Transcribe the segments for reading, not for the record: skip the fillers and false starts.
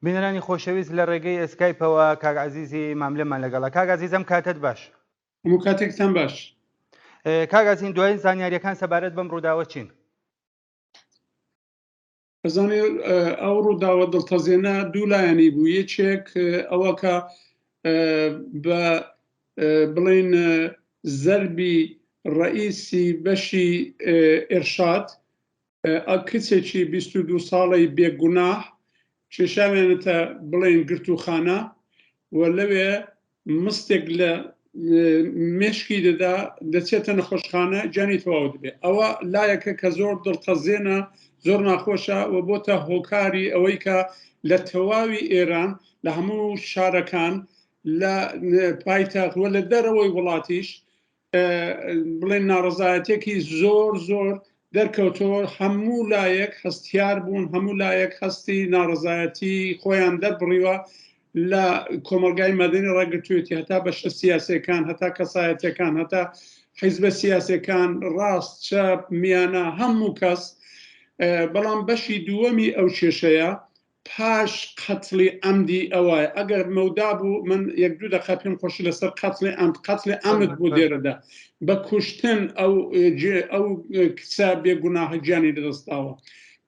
بینەرانی خۆشەویست لە ڕێگەی ئەسکایپەوە کاک عەزیزی ماملەمان لەگەڵا. کاک عەزیزم کاتت باش. هەموو کاتێکتان باش. کاک عەزیز دوایین زانیاریەکان سەبارەت بەم ڕووداوە چین؟ بەزانێ ئەو ڕووداوە دڵتەزێنە دوو لایەنی بوو. یەکێک ئەوە کە بە بڵێن زەربی ڕئیسی بەشی ئێرشاد کچێکی 22 ساڵی بێگوناح کێشاوێنێتە بڵێن گرتوخانە و لەوێ مستێک لە مشکی دەدا دەچێتە نەخۆشخانە جانی تەواو دەبێت. ئەوە لایەکە کە زۆر دڵتەزێنە، زۆر ناخۆشە و بۆتە هۆکاری ئەوەی کە لە تەواوی ئێران لە هەموو شارەکان لە پایتەختوە لە دەرەوەی وڵاتیش بڵێن ناڕزایەتێکی زۆر زۆر دەرکەوتەوە. هەموو لایەک هەستیار بوون، هەموو لایەک هەستی ناڕزایەتی خۆیان دەربڕیوە لە کۆمەلگای مەدەنی ڕاگرتوێتی هەتا بەشە سیاسەکان، هەتا کەسایەتەکان، هەتا حیزبە سیاسەکان، ڕاست چەپ میانە هەموو کەس. بەڵام بەشی دووەمی ئەو کێشەیە پاش قەتڵی ئەمدی ئەوە ئەگەر مەودا بوو من یەک دوو دەقە پێم خۆشی لەسەر قەتڵی ئەمد بۆ دێرەدا بە کوشتن ئەو کچە بێگوناحە گیانی دەدەستاوە.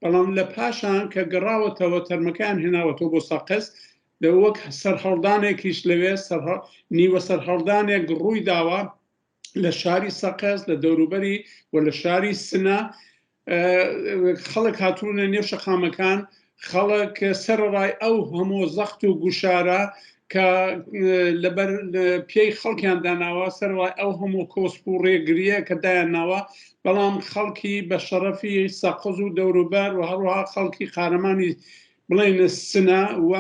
بەڵام لە پاشان کە گەڕاوەتەوە تەرمەکان هێناوەتەوە بۆ ساقس وەک سەرهەڵدانێکیش لەوێ نیوە سەرهەڵدانێک ڕووی داوە لە شاری سەقس لە دەوروبەری و لە شاری سنە. خەڵک هاتوونە نێو شەقامەکان، خەڵک سەرڕای ئەو هەموو زەخت و گوشارە کە لەبەر پێی خەڵکیان داناوە، سەرڕای ئەو هەموو کۆسپ و ڕێگریە کە دایانناوە. بەڵام خەڵکی بە شەرەفی سەقز و دەوروبەر و هەروەها خەڵکی قارەمانی بڵێن سنە و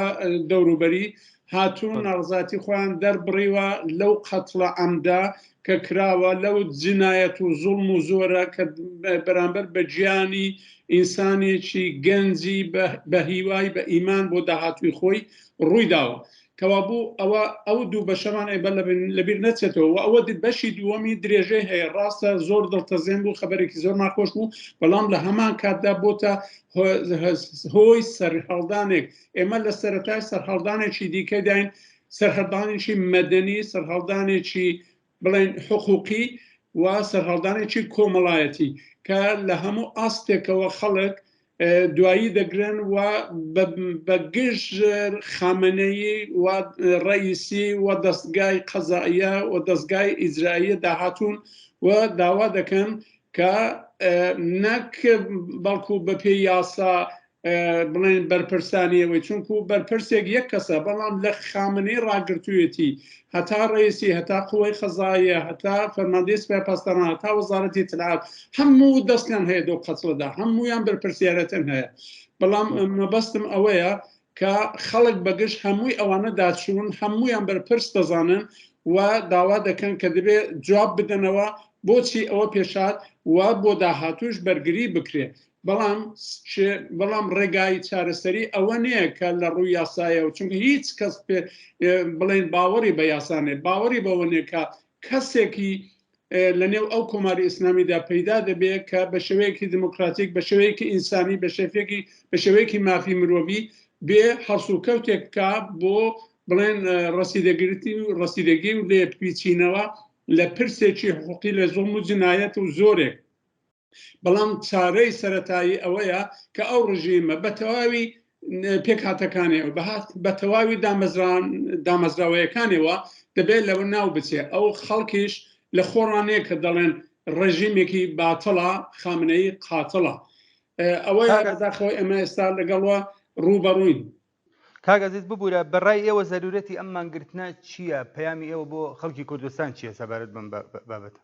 دەوروبەری هاتوون ناڕزاتی خۆیان دەربڕیوە لەو قەتڵە ئەمدا کە کراوە، لەو جنایەت و زوڵم و زۆرە کە بەرامبەر بە گیانی ئینسانێکی گەنجی بە هیوای بە ئیمان بۆ داهاتوی خۆی ڕووی داوە. کەوا بوو ئەو دوو بەشەمان ئێبە لەبیر نەچێتەوە و ئەوە بەشی دووەمی درێژەی هەیە. ڕاستە زۆر دڵتەزێن بوو، خەبەرێکی زۆر ناخۆش بوو، بەڵام لە هەمان کاتدا بۆتە هۆی سەرهەڵدانێک. ئێمە لە سەرەتای سەرهەڵدانێکی دیکە داین، سەرهەڵدانێکی مەدەنی، سەرهەڵدانێکی بڵێن حقوقی و سەرهەڵدانێکی کۆمەڵایەتی کە لە هەموو ئاستێکەوە خەڵک دوایی دەگرن و بە گشت خامنەیی و ڕئیسی و دەستگای قەزاییە و دەستگای ئیجرائیە داهاتوون و داوا دەکەن کە نەک بەڵکو بە پێی یاسا بڵێن بەرپرسانیەوەی، چونکو بەرپرسێک یەک کەسە، بەڵام لە خامنەی ڕاگرتوویەتی هەتا ڕئیسی، هەتا قووەی خەزاییە، هەتا فەرماندەی سوپای پاسداران، هەتا وەزارەتی اطلاعات هەموو دەستیان هەیە دەو قەتڵەدا، هەموویان بەرپرسیارەتن هەیە. بەڵام مەبەستم ئەوەیە کە خەڵک بەگشت هەمووی ئەوانە داچوون، هەموویان بەرپرس دەزانن و داوا دەکەن کە دەبێت جواب بدەنەوە بۆچی ئەوە پێشات و بۆ داهاتوش بەرگری بکرێت. بەڵام ڕێگای چارەسەری ئەوە نییە کە لە ڕووی یاسایە و چونکە هیچ کەس بڵێن باوەڕی بە یاسانێ، باوەڕی بەوە نیە کە کەسێکی لە نێو ئەو کۆماری ئیسلامیدا پەیدا دەبێت کە بە شێوەیەکی دموکراتیک، بە شێوەیەکی ئینسانی، بە شێوەیەکی مافی مرۆڤی بێ هەڵسوکەوتێک بکە بۆ بڵێن ڕەسیدەگی و لێ پیچینەوە لە پرسێکی حقوقی لە زوڵم و جنایەت و زۆرێک. بەڵام چارەی سەرەتایی ئەوەیە کە ئەو ڕژیمە بە تەواوی پێکهاتەکانەوە بە تەواوی دامەزراوەیەکانەوە دەبێت لەوە ناو بچێت. ئەو خەڵکیش لە خۆڕانەیە کە دەڵێن ڕژیمێکی باتڵە، خامنەی قاتڵە. ئەوەیە داخەوە ئێمە ئێستا لەگەڵەوە ڕووبەڕووین. کاک عەزیز ببوورە بەڕای ئێوە زەرورەتی ئەم مانگرتنە چییە؟ پەیامی ئێوە بۆ خەڵکی کوردستان چییە سەبارەت بەم بابەت؟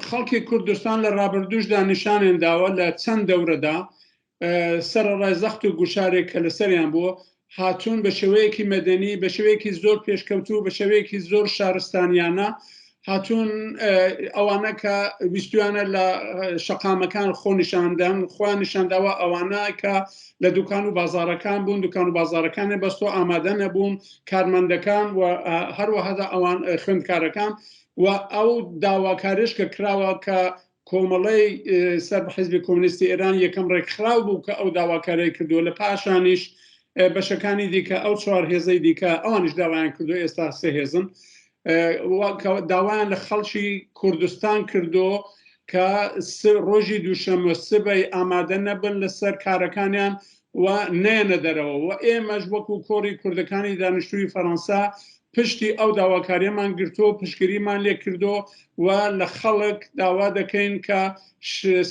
خەڵکی کوردستان لە ڕابردووشدا نیشانێن داوە لە چەند دەورەدا سەرڕای زەخت و گوشارێک کە لەسەریان بووە هاتوون بە شێوەیەکی مەدەنی، بە شێوەیەکی زۆر پێشکەوتوو، بە شێوەیەکی زۆر شارستانیانە هاتوون ئەوانە کە ویستویانە لە شەقامەکان خۆ نیشاندان خۆیان نیشانداوە ئەوانە کە لە دوکان و بازارەکان بوون، دوکان و بازارەکانی بەستۆ ئامادە نەبوون، کارمەندەکان و هەروەها ئەوان خوێندکارەکان و ئەو داواکاریش کە کراوە کە کۆمەڵەی سەر حیزبی کۆمونیستی ئێران یەکەم ڕێکخراو بوو کە ئەو داواکاری کردووە. لە پاشانیش بەشەکانی دیکە ئەو چوار هێزەی دیکە ئەوانش داوایان کردو ئێستا سێ هێزن داوایان لە خەڵکی کوردستان کردو کە ڕۆژی دووشەمە سبەی ئامادە نەبن لەسەر کارەکانیان و نێنە دەرەوە و ئێمەش وەکو کۆڕی کوردەکانی دانیشتووی فەڕەنسا پشتی ئەو داواکاریەمان گرتۆ پشگیریمان لێ کردو و لە خەڵک داوا دەکەین کە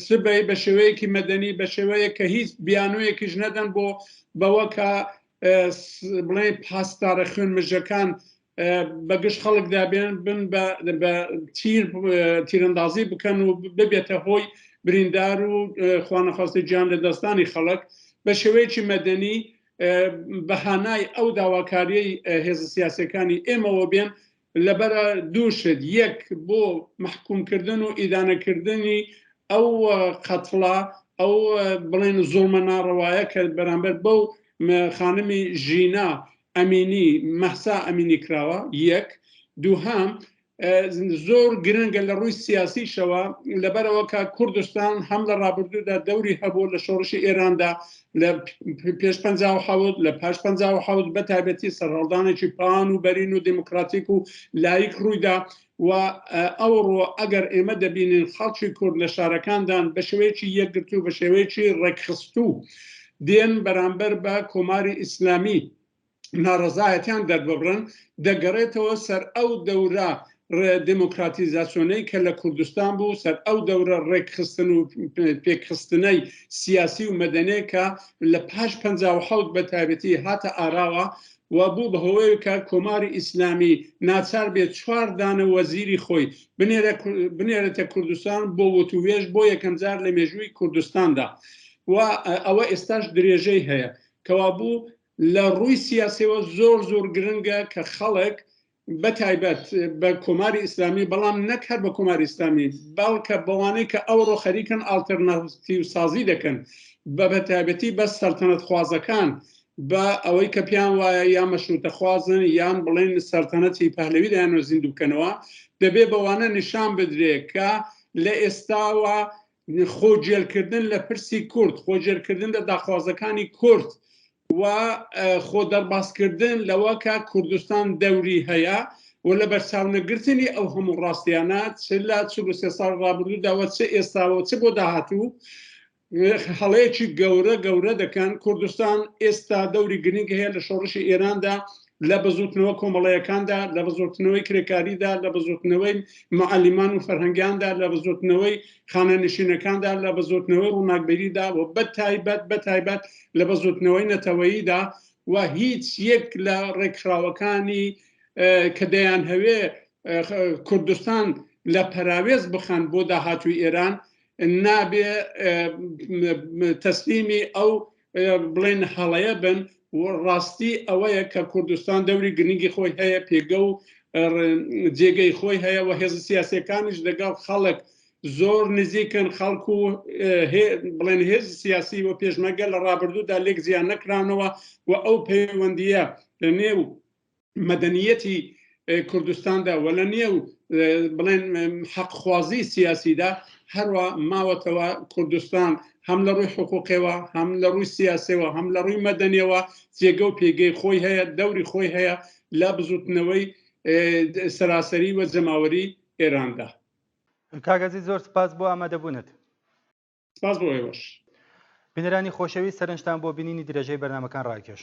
سبەی بە شێوەیەکی مەدەنی بە شێوەیە کە هیچ بیانوویەکیش نەدەن بۆ بەوە کە بڵێ پاسدارە خوێن مژەکان بەگشت خەڵک دابێن بن بە تیرەندازی بکەن و ببێتە هۆی بریندار و خوانەخواستی گیان لە دەستانی خەڵک بە شێوەیەکی مەدەنی بەهانای ئەو داواکاریەی هێزە سیاسەکانی ئێمەوە بێن لەبەرە دووشت یەک بۆ محکومکردن و ئیدانەکردنی ئەو قەتڵە ئەو بڵێن زۆرمە ناڕەوایە کە بەرامبەر بەو خانمی ژینا ئەمینی مەحسا ئەمینی کراوە یەک دووهام زۆر گرنگە لە ڕووی سیاسیشەوە لەبەرەوە کە کوردستان هەم لە ڕابردوودا دەوری هەبوو لە شۆڕشی ئێراندا لە پێش 57 لە پاش 57 بە تایبەتی سەرهەڵدانێکی پان و بەرین و دموکراتیک و لایک ڕوویدا و ئەوڕۆ ئەگەر ئێمە دەبینین خەڵکی کورد لە شارەکاندان بە شێوەیەکی یەکگرت و بە شێوەیەکی ڕێکخستوو دێن بەرامبەر بە کۆماری ئیسلامی ناڕەزایەتیان دەرببڕن دەگەڕێتەوە سەر ئەو دەورە دموکراتیزاسیۆنەی کە لە کوردستان بوو سەر ئەو دەورە ڕێکخستن و پێکخستنەی سیاسی و مەدەنەیە کە لە پاش 57 بە تایبەتی هاتە ئاراوە و بوو بەهۆی کە کۆماری ئیسلامی ناچار بێت 4 دانە وەزیری خۆی بنێرێتە کوردستان بۆ وتوێژ بۆ یەکەم جار لە مێژووی کوردستاندا و ئەوە ئێستاش درێژەی هەیە کەوا بوو لە ڕووی سیاسیەوە زۆر گرنگە کە خەڵک بەتایبەت بە کۆماری ئیسلامی بەڵام نەک هەر بە کۆماری ئیسلامی باڵکە بەوانەی کە ئەوڕۆ خەریکن ئالتەرناتیو سازی دەکەن بە بەتایبەتی بە سەلتەنەت خوازەکان بە ئەوەی کە پیان وایە یا مەشروتە خوازن یان بڵێن سەلتەنەتی پەهلەوی دایان زیندوو بکەنەوە دەبێ بەوانە نیشان بدرێ کە لە ئێستاوە خۆجێلکردن لە پرسی کورد خۆجێلکردن لە داخوازەکانی کورد و خۆ دەرباسکردن لەوە کە کوردستان دەوری هەیە و لە بەرچاونەگرتنی ئەو هەموو ڕاستیانە چ لە 43 ساڵ ڕابردووداوە چه ئێستاوە چ بۆ داهاتوو هەڵەیەکی گەورە دەکەن کوردستان ئێستا دەوری گرنگی هەیە لە شۆڕشی ئێراندا لە بەزوتنەوە کۆمەڵەیەکاندا لە بەزوتنەوەی کرێکاریدا لە بەزوتنەوەی معەلیمان و فەرهەنگیاندا لە بەزوتنەوەی خانەنشینەکاندا لە بەزوتنەوەی ڕووناکبەریدا و بەتایبەت لە بەزوتنەوەی نەتەوەییدا و هیچ یەک لە ڕێکخراوەکانی کە دەیان هەوێ کوردستان لە پەراوێز بخەن بۆ داهاتووی ئێران نابێ تەسلیمی ئەو بڵێن هەڵەیە بن و ڕاستی ئەوەیە کە کوردستان دەوری گرنگی خۆی هەیە پێگە و جێگەی خۆی هەیە و هێز سیاسەکانیش لەگەڵ خەڵک زۆر نزیکن خەڵکو بڵێن هێز سیاسی و پێشمەگە لە ڕابردوودا لێک زیان نەکرانەوە و ئەو پەیوەندیە لە نێو مەدەنیەتی کوردستاندا و لە نێو بڵێن حەقخوازی سیاسیدا هەروە ماوەتەوە کوردستان هەم لە ڕووی حقوقەوە هەم لە ڕووی سیاسەوە هەم لە ڕووی مەدەنیەوە جێگە و پێگەی خۆی هەیە دەوری خۆی هەیە لە بزوتنەوەی سەراسەری و جەماوەری ئێراندا. کاگەزی زۆر سپاس بۆ ئامادەبوونت. سپاس بۆ ئێوەش. بینەرانی خۆشەویست سەرنجتان بۆ بینینی درێژەی بەرنامەکان ڕاکێش.